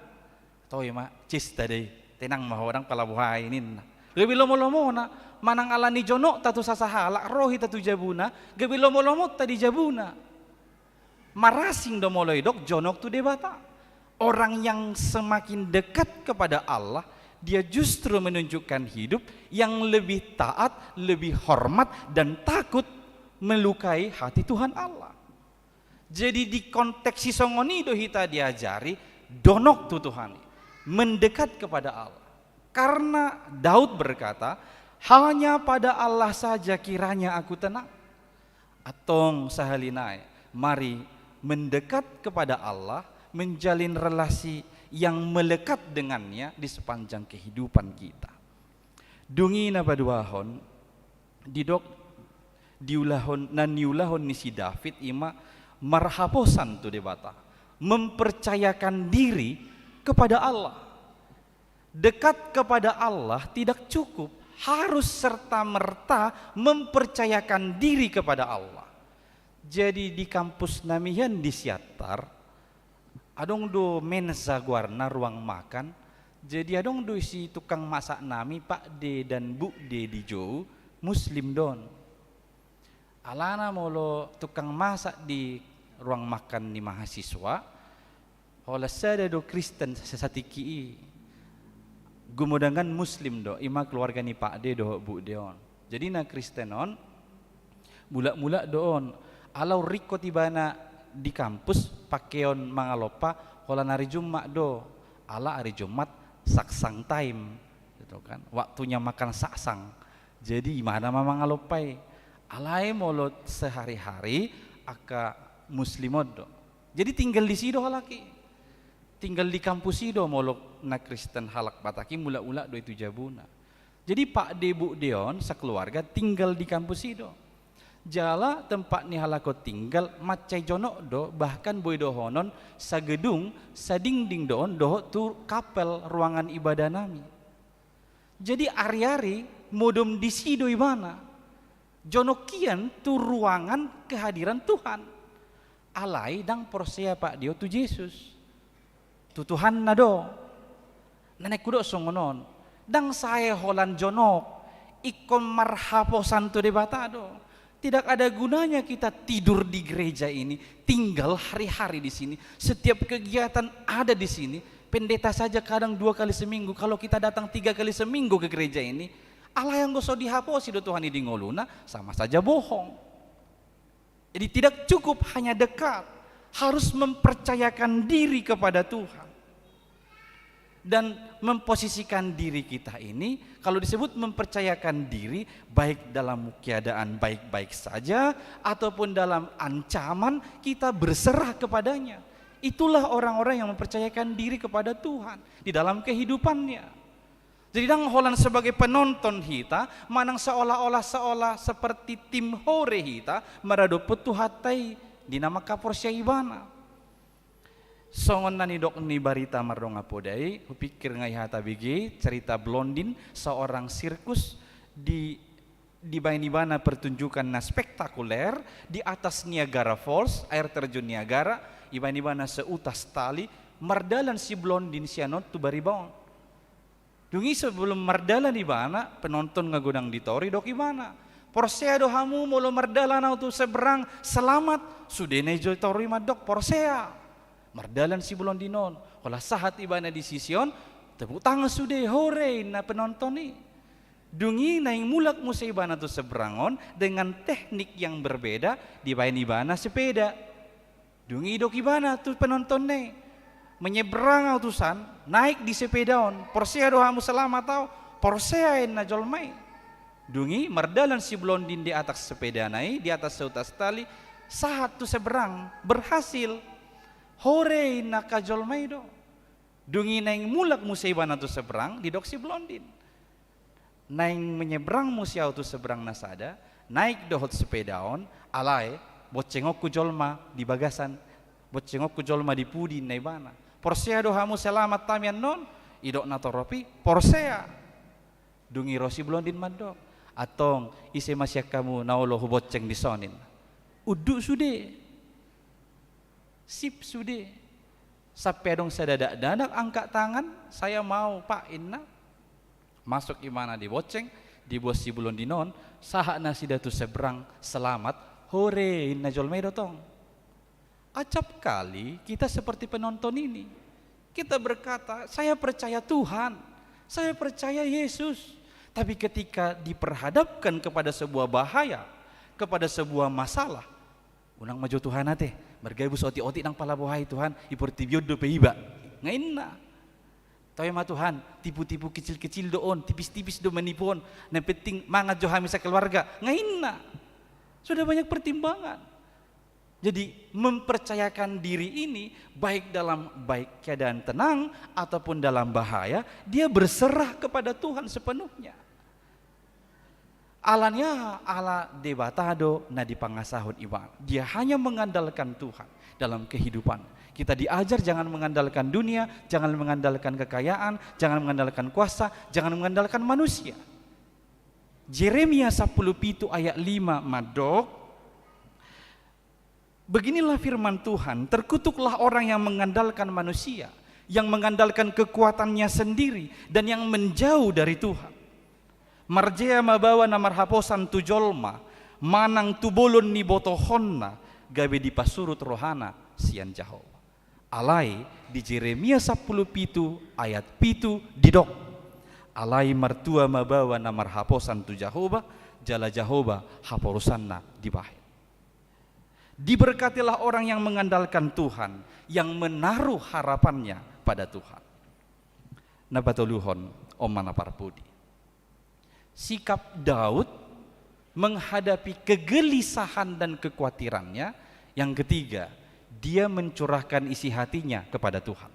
Toy ma cis tadi tenang mah orang palabuhay nin. Gabi lomo-lomo na manang alani jonok tatu sasahala rohi tatu jabuna gabi lomo-lomo tadi jabuna. Marasing do molo ridok jonok tu debata. Orang yang semakin dekat kepada Allah, dia justru menunjukkan hidup yang lebih taat, lebih hormat dan takut melukai hati Tuhan Allah. Jadi di konteks sisongoni do hita diajari donok tu Tuhan, mendekat kepada Allah. Karena Daud berkata, hanya pada Allah saja kiranya aku tenang. Atong sahalinai, mari mendekat kepada Allah, menjalin relasi yang melekat dengannya di sepanjang kehidupan kita. Dungi na paduahon didok diulahon nan niulahon ni si David ima marhaposan tu debata mempercayakan diri kepada Allah. Dekat kepada Allah tidak cukup, harus serta-merta mempercayakan diri kepada Allah. Jadi di kampus namihan di Siatar adong do mensa guarna ruang makan. Jadi adong do si tukang masak nami Pak D dan Bu D di Jou Muslim don. Alana molo tukang masak di ruang makan ni mahasiswa. Hola sada do Kristen sesatiki. Gumudangan Muslim do ima keluarga ni Pak D do Bu Deon. Jadi na Kristenon mula-mula doon alau riko tibana di kampus pakeon mangalopa hola hari Jumat do ala hari Jumat saksang time gitu kan waktunya makan saksang jadi mana mangalopai alai molot sehari-hari aka muslimod do jadi tinggal di sido halaki tinggal di kampus sido molok na Kristen halak bataki mula-ula do itu jabuna jadi Pak De Bu Deon sekeluarga tinggal di kampus sido. Jala tempat ni halako tinggal macai jonok do bahkan boy dohonon sa gedung sa dinding doon doh tu kapel ruangan ibadah nami. Jadi ari-ari modom di sido ibana jonokian tu ruangan kehadiran Tuhan. Alai dang porsia Pak Dio tu Yesus. Tu Tuhan nado. Nenek kudo songonon. Dang saya holan jonok ikon marhaposan tu debata do. Tidak ada gunanya kita tidur di gereja ini, tinggal hari-hari di sini. Setiap kegiatan ada di sini. Pendeta saja kadang 2 kali seminggu. Kalau kita datang 3 kali seminggu ke gereja ini, Allah yang gosok dihaposi do Tuhan di ngoluna sama saja bohong. Jadi tidak cukup hanya dekat, harus mempercayakan diri kepada Tuhan. Dan memposisikan diri kita ini, kalau disebut mempercayakan diri, baik dalam keadaan baik-baik saja ataupun dalam ancaman, kita berserah kepadanya. Itulah orang-orang yang mempercayakan diri kepada Tuhan di dalam kehidupannya. Jadi dang holan sebagai penonton hita, manang seolah-olah seperti tim hore hita, merado petu hatai di nama Kapolsek Ibana. Songon nani dok ni barita marong apodai, kupikir ngai hata bigi cerita Blondin, seorang sirkus di Bainibana, pertunjukan spektakuler di atas Niagara Falls, air terjun Niagara, Ibainibana seutas tali, mardalan si Blondin sianot tu baribaon. Dungi sebelum mardalan Ibana, penonton ngagodang di tori dok Ibana. Porsea dohamu molo mardalan tu seberang selamat, sudene jo tori madok Porsea. Mardalan si Blondinon, olah sahat Ibana di sision, tepuk tangan sudah hore na penonton ni. Dungi naing mulak musa Ibana tu seberangon dengan teknik yang berbeda di Ibana sepeda. Dungi dok Ibana tu penonton ni menyeberang utusan naik di sepedaon. Porsea dohamu selamat tau, Porsea na jolmai. Dungi mardalan si Blondin di atas sepeda naik di atas seutas tali, sahat tu seberang berhasil. Hore na kajol maido. Dungi naing mulak musa Ibana tu seberang di dok si Blondin. Naing menyeberang musia tu seberang nasada, naik dohot sepedaon, alai bocengok ku jolma di bagasan, bocengok ku jolma di pudi na Ibana. Porsea dohamu selamat tamian non, idok na toropi Porsea. Dungi rosi Blondin mandok. Atong ise masyak kamu naolo boceng di sonin. Uduk sude. Sip sude. Sampai dong saya dadak angkat tangan, saya mau Pak Inna. Masuk Ibana di boceng, di bos si Blondinon, sahak nasi datu seberang selamat, hore Inna jolmei dotong. Acap kali kita seperti penonton ini. Kita berkata, saya percaya Tuhan, saya percaya Yesus. Tapi ketika diperhadapkan kepada sebuah bahaya, kepada sebuah masalah, unang maju Tuhan ate, mergaibu oti-oti nang palabuhay Tuhan, iportibiyod do peiba. Ngayon na. Tayo ma Tuhan, tipu-tipu kecil-kecil doon, tipis-tipis do menipon, na penting mga johami sa keluarga. Ngayon na. Sudah banyak pertimbangan. Jadi mempercayakan diri ini baik dalam keadaan tenang ataupun dalam bahaya, dia berserah kepada Tuhan sepenuhnya. Alanya ala debatado na dipangasahon Ibana. Dia hanya mengandalkan Tuhan dalam kehidupan. Kita diajar jangan mengandalkan dunia, jangan mengandalkan kekayaan, jangan mengandalkan kuasa, jangan mengandalkan manusia. Yeremia 17 ayat 5 madok. Beginilah firman Tuhan, terkutuklah orang yang mengandalkan manusia, yang mengandalkan kekuatannya sendiri dan yang menjauh dari Tuhan. Marjea mabawa na marhaposan tu jolma, manang tu bolon ni botohonna, gabe di pasurut rohana sian Jahova. Alai di Yeremia 17 ayat 7 didok. Alai martua mabawa na marhaposan tu Jahova, jala Jahova haporusanna di bahit. Diberkatilah orang yang mengandalkan Tuhan, yang menaruh harapannya pada Tuhan. Nabatuluhon omana parpudi. Sikap Daud menghadapi kegelisahan dan kekhawatirannya. Yang ketiga, dia mencurahkan isi hatinya kepada Tuhan.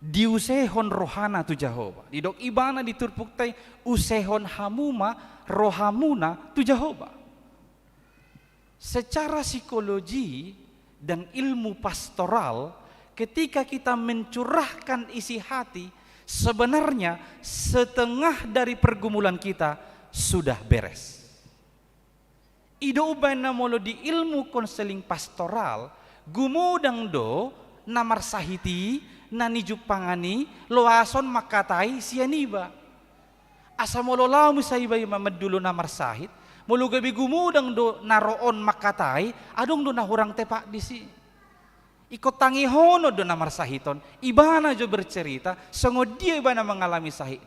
Diusehon rohana tu Jahova. Di dok Ibana diturpuktai usehon hamuma rohamuna tu Jahova. Secara psikologi dan ilmu pastoral, ketika kita mencurahkan isi hati, sebenarnya setengah dari pergumulan kita sudah beres. Ido ubana molo di ilmu konseling pastoral, gumudang do namar sahiti nani jupangani loason makatai sianiba. Asa molo lao misaiba mamedulo namar sahit, molo gabi gumudang do naroon makatai, adong do nahurang tepak disi. Ikut tangi hono do namar sahiton, Ibana jo bercerita, songo dia Ibana mengalami sahit.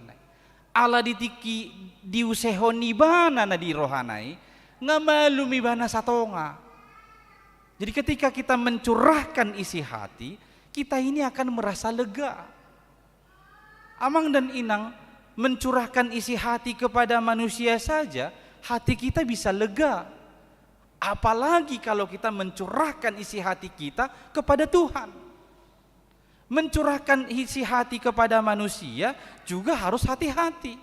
Ala ditiki diusehon Ibana na di rohanai, ngamalum Ibana satonga. Jadi ketika kita mencurahkan isi hati, kita ini akan merasa lega. Amang dan Inang mencurahkan isi hati kepada manusia saja, hati kita bisa lega. Apalagi kalau kita mencurahkan isi hati kita kepada Tuhan. Mencurahkan isi hati kepada manusia juga harus hati-hati.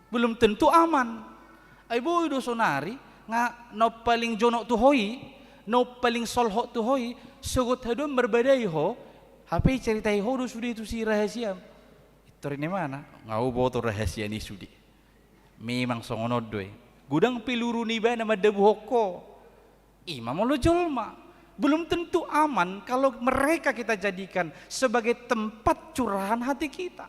Belum tentu aman. Aibo do sonari nga no paling jonok tuhoi, no paling solho tuhoi, sugut hado berbadai ho, HP ceritai ho do sudah itu si rahasia. Itu ini mana? Ngau bawa tu rahasia ni sudi. Memang songono doy. Gudang peluru ni ba nama debu hoko. Imam lo jolma. Belum tentu aman kalau mereka kita jadikan sebagai tempat curahan hati kita.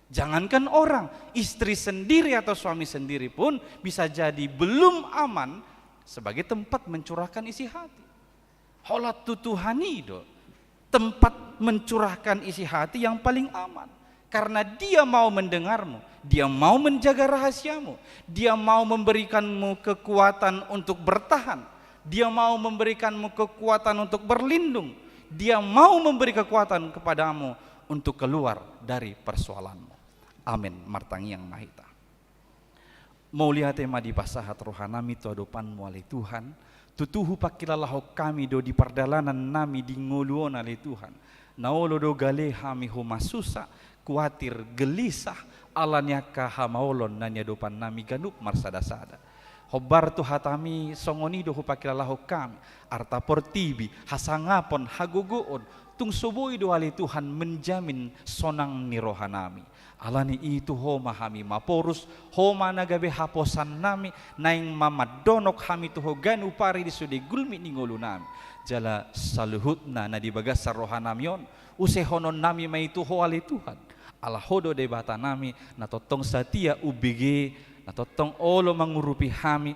Jangankan orang, istri sendiri atau suami sendiri pun bisa jadi belum aman sebagai tempat mencurahkan isi hati. Holat tutuhani do, tempat mencurahkan isi hati yang paling aman. Karena dia mau mendengarmu, dia mau menjaga rahasiamu, dia mau memberikanmu kekuatan untuk bertahan, dia mau memberikanmu kekuatan untuk berlindung, dia mau memberi kekuatan kepadamu untuk keluar dari persoalanmu. Amin. Martangi yang mahita. Mau lihat tema di pasahat rohanami tu adopan muali Tuhan. Tutuhu pakilalahu kami do di perdalanan nami di nguluon ali Tuhan. Naolo do gale hami humasusa kuatir gelisah alanya kahamaolon nanya dopan nami ganup marsada-sada. Hobar tu hatami songoni do hupakilalahu kami. Arta portibi hasangapon haguguon tung subui do ali Tuhan menjamin sonang ni rohanami. Alani itu homa hami maporus, homa nagabe haposan nami, naing mamadonok hami tuho ganu pari di sudi gulmi ningolu nami. Jala saluhutna na di bagasar rohanamion, usehonon nami mai tuho ali Tuhan. Allah hodo de bata nami, natotong satia ubigi, natotong olo mangurupi hami,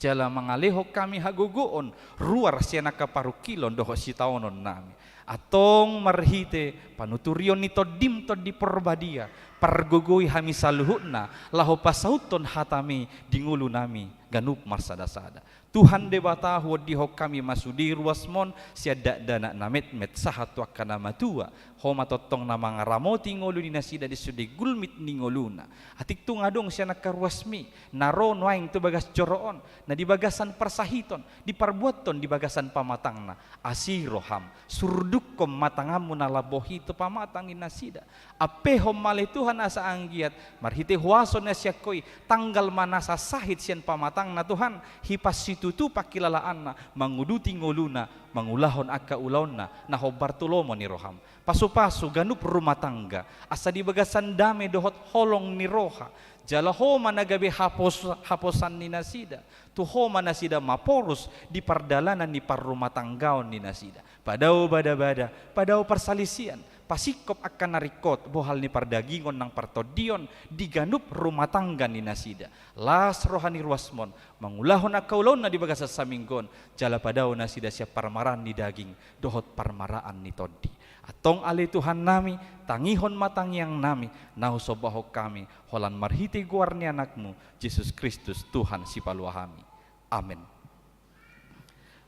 jala mangaleho kami haguguon, ruar siana kaparukilon doho sitaonon nami. Atong marhite panuturion nito dim to di perbadia pargogoi hami saluhutna laho pasauton hatami dingulu nami ganup marsada-sada. Tuhan debatahu diho kami masudi ruasmon siada dana namet met sahatu akana matua homa totong nama ngaramoti ngolu dinasida di sudi gulmit ningoluna atik tu ngadong siya nakaruasmi naro noaing tu bagas joroon na di bagasan persahiton di parbuaton di bagasan pamatangna asiroham surdukom matangamu nalabohi tu pamatangin nasida apehom male Tuhan asa anggiat marhite huason na siya koi tanggal manasa sahit siyan pamatangna Tuhan hipas situtu pakilalaan na manguduti ngoluna mangulahon akka ulaon na hobartulomo ni roham pasu-pasu ganup rumah tangga asa di bagasan dame dohot holong ni roha jala homa nagabe haposan ni nasida tu homa nasida maporus di pardalanan ni parrumah tanggaon ni nasida padao bada-bada padao persalisian pasikop akan narikot bohal ni pardagingon nang partodion diganup rumah tangga ni nasida las rohani ruasmon mangulahon akaulon na di bagasa saminggon jala padao nasida siap parmaran ni daging dohot parmaraan ni todi atong ali Tuhan nami tangihon matang yang nami nahu sobaho kami holan marhiti guarni anakmu Yesus Kristus Tuhan si paluahami amin.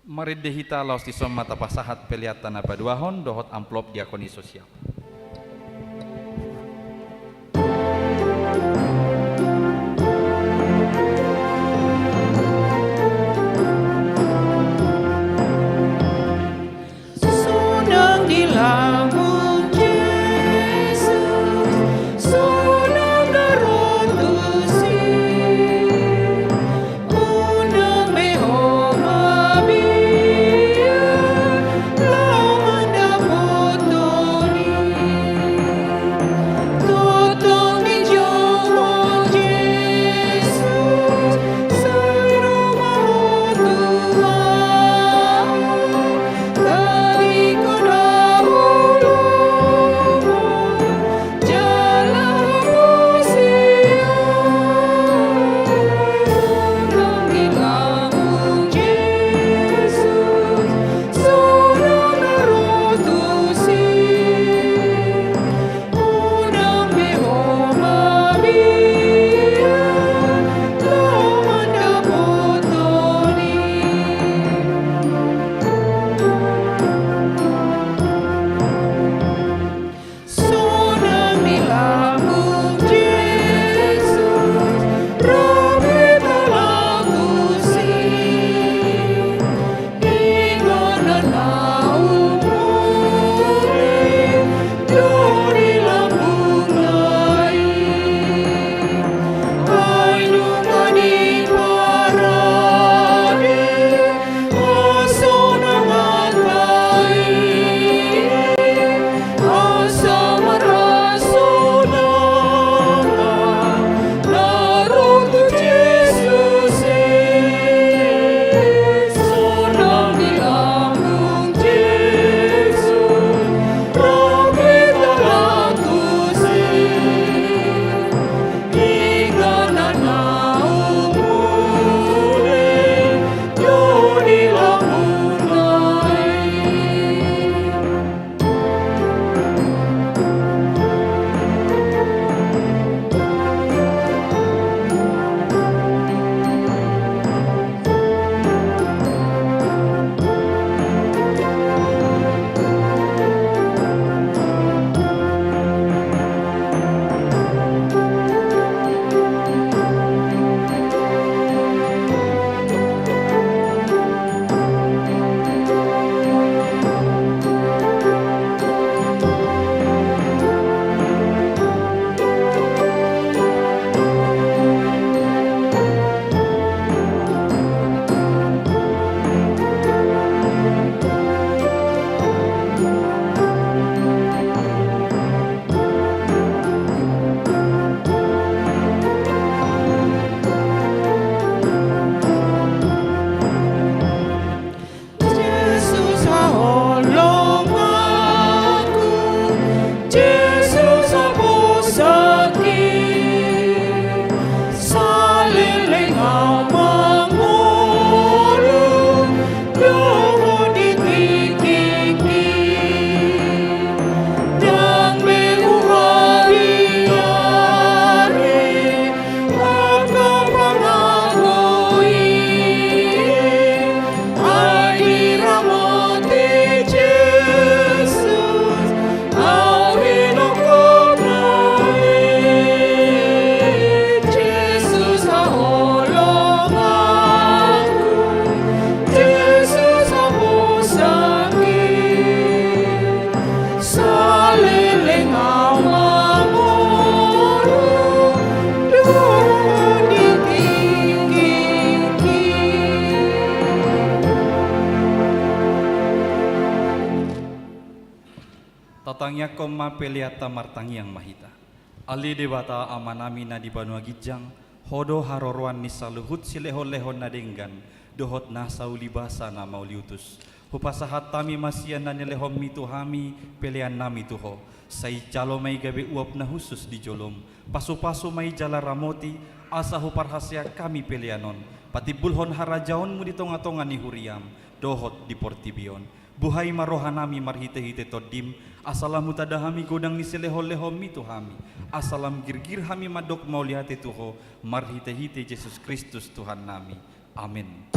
Mari dehita laos di som mata pasahat peliatan apa duahon dohot amplop diakoni sosial. Sunang dilamun Yesus, sunang darotusi, unang mehomami. Lamanda potoni Tatangya koma peliata martangiang mahita. Ali debata amanami na di Banua Gijang, hodo haroroan ni saluhut silehon-lehon na denggan, dohot na saulibasa na mauliutus. Hupasahat tami masian na nilehom mituhami, pelian nami tuho. Say jalo may gabi uap na husus di jolom. Pasu-pasu may jala ramoti, asa huparhasya kami pelianon. Pati bulhon harajaon mu di tonga-tonga ni huriam, dohot di portibion. Buhay marohanami marhite-hite todim, asalam mutadahami godang ni silehol-lehom mituhami. Asalam girgir hami madok maulihate tuho, marhite-hite Yesus Kristus Tuhan nami. Amin.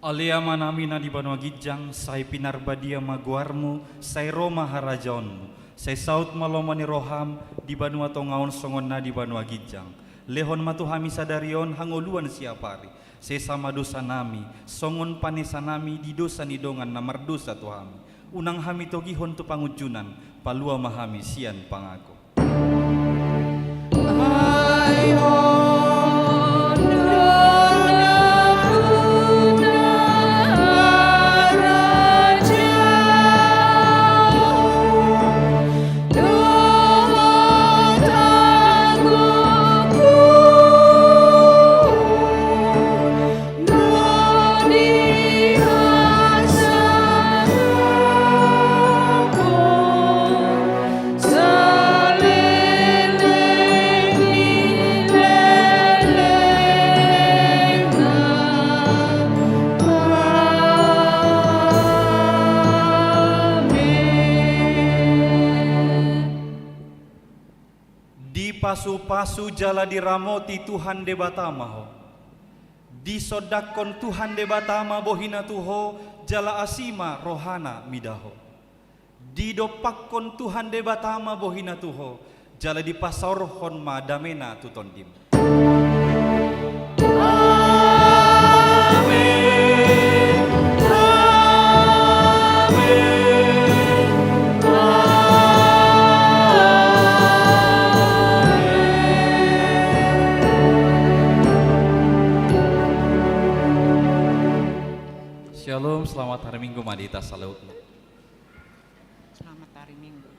Aliama nami na di Banua Gijang, say pinarbadia maguarmu, say Roma harajaonmu, say saut malomani roham, di Banua tongaon songon na di Banua Gijang. Lehon matuhami sadarion hangoluan siapari, say sama dosa nami, songon panesa nami di dosa nidongan na mardosa tuhami. Unang hami togihon tu pangujunan, palua mahami sian pangako. Pasu-pasu jala diramoti Tuhan debatamaho. Di sodakon Tuhan debatama bohina tuho jala asima rohana midaho. Di dopakkon Tuhan debatama bohina tuho jala di pasorhon madamena tutondim. Shalom, selamat hari Minggu Madita Salautna. Selamat hari Minggu.